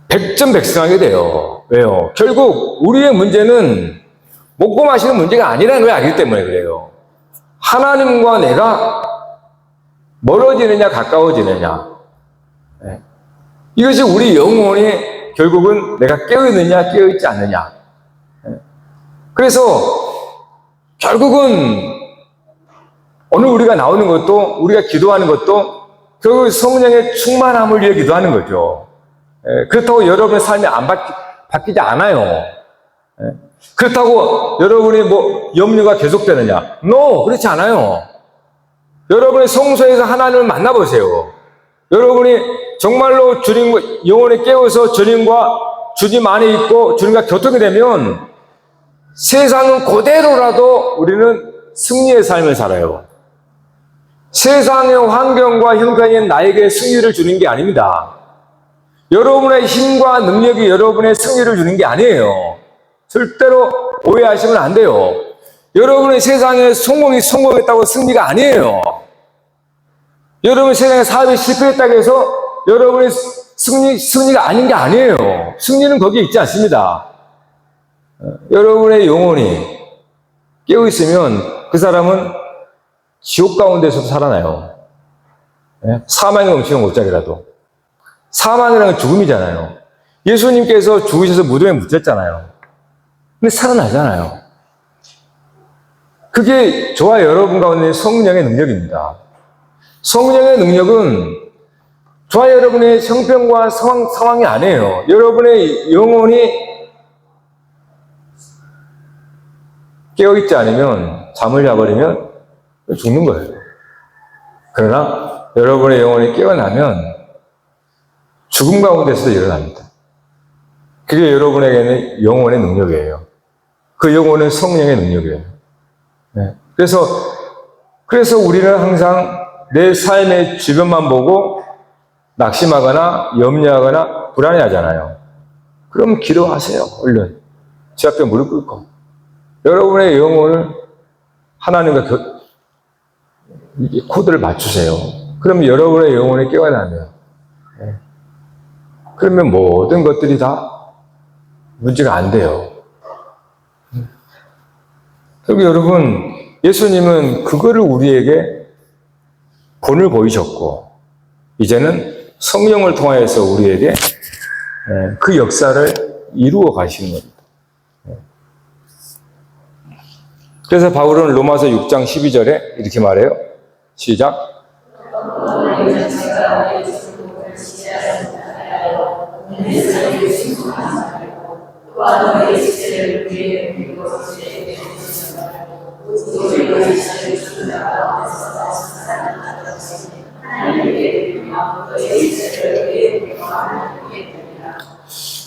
백전백승하게 돼요. 왜요? 결국 우리의 문제는 먹고 마시는 문제가 아니라는 걸 알기 때문에 그래요. 하나님과 내가 멀어지느냐 가까워지느냐, 네. 이것이 우리 영혼이 결국은 내가 깨어있느냐 깨어있지 않느냐. 네. 그래서 결국은 오늘 우리가 나오는 것도, 우리가 기도하는 것도 결국 성령의 충만함을 위해 기도하는 거죠. 네. 그렇다고 여러분의 삶이 안 바뀌지 않아요. 네. 그렇다고 여러분이 뭐 염려가 계속되느냐? No, 그렇지 않아요. 여러분의 성소에서 하나님을 만나보세요. 여러분이 정말로 주님, 영혼에 깨워서 주님과 주님 안에 있고 주님과 교통이 되면 세상은 그대로라도 우리는 승리의 삶을 살아요. 세상의 환경과 형편이 나에게 승리를 주는 게 아닙니다. 여러분의 힘과 능력이 여러분의 승리를 주는 게 아니에요. 절대로 오해하시면 안 돼요. 여러분의 세상에 성공했다고 승리가 아니에요. 여러분 세상에 사업이 실패했다고 해서 여러분의 승리가 아닌 게 아니에요. 승리는 거기에 있지 않습니다. 여러분의 영혼이 깨어있으면 그 사람은 지옥 가운데서도 살아나요. 사망의 음식을 못자리라도. 사망이라는 건 죽음이잖아요. 예수님께서 죽으셔서 무덤에 묻혔잖아요. 근데 살아나잖아요. 그게 저와 여러분 가운데 성령의 능력입니다. 성령의 능력은 저와 여러분의 형편과 상황이 아니에요. 여러분의 영혼이 깨어있지 않으면, 잠을 자버리면 죽는 거예요. 그러나 여러분의 영혼이 깨어나면 죽음 가운데서도 일어납니다. 그게 여러분에게는 영혼의 능력이에요. 그 영혼은 성령의 능력이에요. 네. 그래서 우리는 항상 내 삶의 주변만 보고 낙심하거나 염려하거나 불안해하잖아요. 그럼 기도하세요. 얼른 제 앞에 무릎 꿇고 여러분의 영혼을 하나님과 코드를 맞추세요. 그럼 여러분의 영혼이 깨어나면 그러면 모든 것들이 다 문제가 안 돼요. 그리고 여러분, 예수님은 그거를 우리에게 본을 보이셨고 이제는 성령을 통하여서 우리에게 그 역사를 이루어 가시는 겁니다. 그래서 바울은 로마서 6장 12절에 이렇게 말해요. 시작.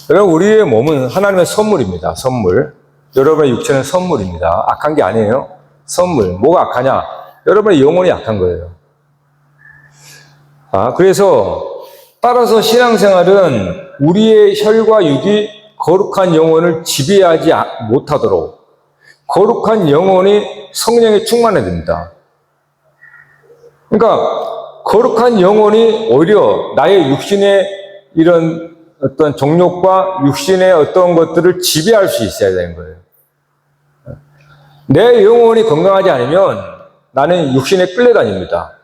여러분, 우리의 몸은 하나님의 선물입니다. 선물. 여러분의 육체는 선물입니다. 악한 게 아니에요. 선물. 뭐가 악하냐? 여러분의 영혼이 약한 거예요. 그래서 따라서 신앙생활은 우리의 혈과 육이 거룩한 영혼을 지배하지 못하도록 거룩한 영혼이 성령에 충만해야 됩니다. 그러니까 거룩한 영혼이 오히려 나의 육신의 이런 어떤 정욕과 육신의 어떤 것들을 지배할 수 있어야 되는 거예요. 내 영혼이 건강하지 않으면 나는 육신에 끌려다닙니다.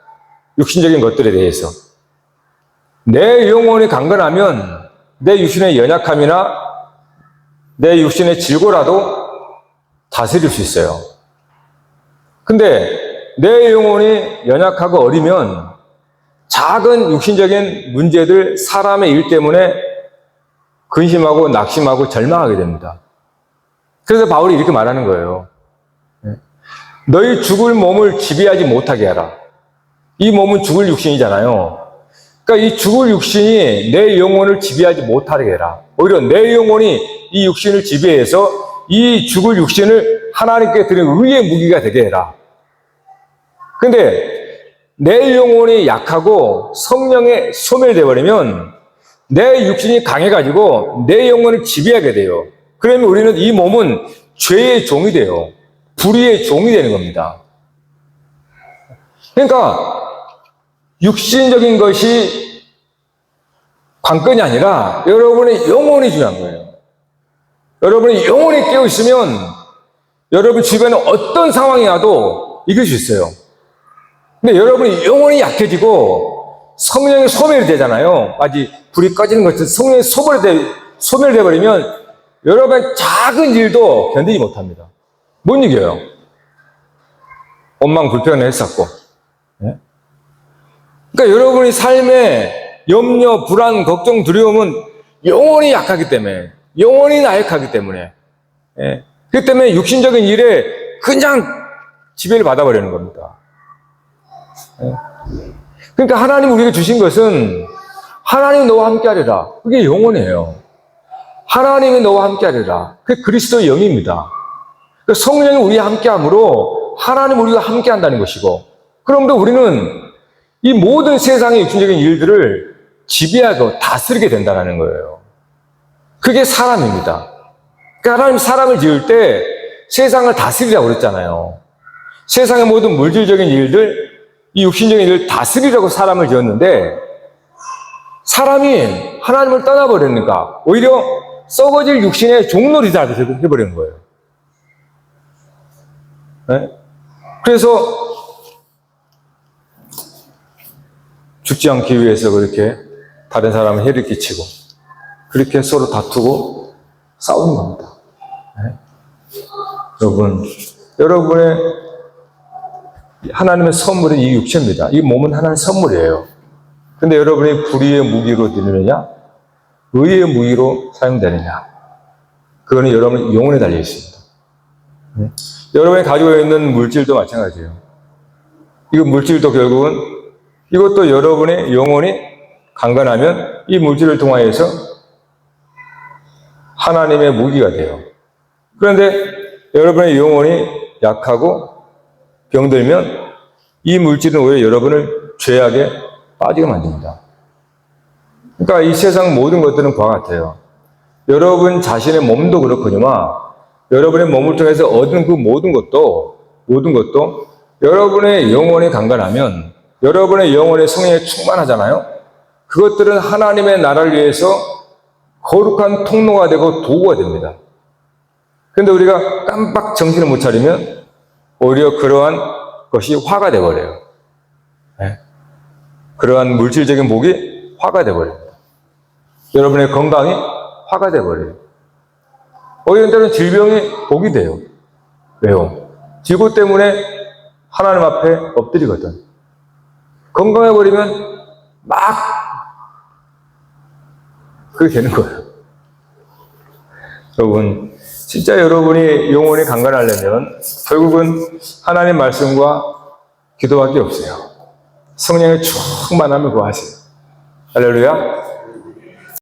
육신적인 것들에 대해서. 내 영혼이 강건하면 내 육신의 연약함이나 내 육신의 질고라도 다스릴 수 있어요. 근데 내 영혼이 연약하고 어리면 작은 육신적인 문제들, 사람의 일 때문에 근심하고 낙심하고 절망하게 됩니다. 그래서 바울이 이렇게 말하는 거예요. 너희 죽을 몸을 지배하지 못하게 하라. 이 몸은 죽을 육신이잖아요. 그러니까 이 죽을 육신이 내 영혼을 지배하지 못하게 해라. 오히려 내 영혼이 이 육신을 지배해서 이 죽을 육신을 하나님께 드린 의의 무기가 되게 해라. 근데 내 영혼이 약하고 성령에 소멸되어 버리면 내 육신이 강해가지고 내 영혼을 지배하게 돼요. 그러면 우리는 이 몸은 죄의 종이 돼요. 불의의 종이 되는 겁니다. 그러니까 육신적인 것이 관건이 아니라 여러분의 영혼이 중요한 거예요. 여러분의 영혼이 깨어있으면 여러분 주변에 어떤 상황이 와도 이길 수 있어요. 근데 여러분이 영혼이 약해지고 성령이 소멸이 되잖아요. 아직 불이 꺼지는 것처럼 성령이 소멸돼 버리면 여러분의 작은 일도 견디지 못합니다. 못 이겨요. 원망 불평했었고. 그러니까 여러분이 삶에 염려, 불안, 걱정, 두려움은 영혼이 약하기 때문에, 영혼이 나약하기 때문에, 그렇기 때문에 육신적인 일에 그냥 지배를 받아버리는 겁니다. 그러니까 하나님 우리에게 주신 것은 하나님 너와 함께하리라. 그게 영혼이에요. 하나님이 너와 함께하리라. 그게 그리스도의 영입니다. 성령이 우리와 함께함으로 하나님 우리와 함께한다는 것이고, 그러므로 우리는 이 모든 세상의 육신적인 일들을 지배하고 다스리게 된다는 거예요. 그게 사람입니다. 그러니까 하나님 사람을 지을 때 세상을 다스리라고 그랬잖아요. 세상의 모든 물질적인 일들, 이 육신적인 일을 다스리라고 사람을 지었는데 사람이 하나님을 떠나버리니까 오히려 썩어질 육신의 종놀이다 해버리는 거예요. 네? 그래서 죽지 않기 위해서 그렇게 다른 사람을 해를 끼치고 그렇게 서로 다투고 싸우는 겁니다. 네? 여러분의 하나님의 선물은 이 육체입니다. 이 몸은 하나님의 선물이에요. 근데 여러분이 불의의 무기로 드리느냐, 의의 무기로 사용되느냐, 그거는 여러분의 영혼에 달려 있습니다. 네? 여러분이 가지고 있는 물질도 마찬가지예요. 이 물질도 결국은 이것도 여러분의 영혼이 강건하면 이 물질을 통하여서 하나님의 무기가 돼요. 그런데 여러분의 영혼이 약하고 병들면 이 물질은 오히려 여러분을 죄악에 빠지게 만듭니다. 그러니까 이 세상 모든 것들은 그와 같아요. 여러분 자신의 몸도 그렇거니와 여러분의 몸을 통해서 얻은 그 모든 것도 여러분의 영혼이 강건하면 여러분의 영혼의 성령에 충만하잖아요. 그것들은 하나님의 나라를 위해서 거룩한 통로가 되고 도구가 됩니다. 그런데 우리가 깜빡 정신을 못 차리면 오히려 그러한 것이 화가 되어버려요. 네? 그러한 물질적인 복이 화가 되어버려요. 여러분의 건강이 화가 되어버려요. 오히려 때로는 질병이 복이 돼요. 왜요? 지구 때문에 하나님 앞에 엎드리거든. 건강해버리면 막 그게 되는 거예요. 여러분, 진짜 여러분이 영혼이 강건하려면 결국은 하나님 말씀과 기도밖에 없어요. 성령의 충만함을 구하세요. 할렐루야.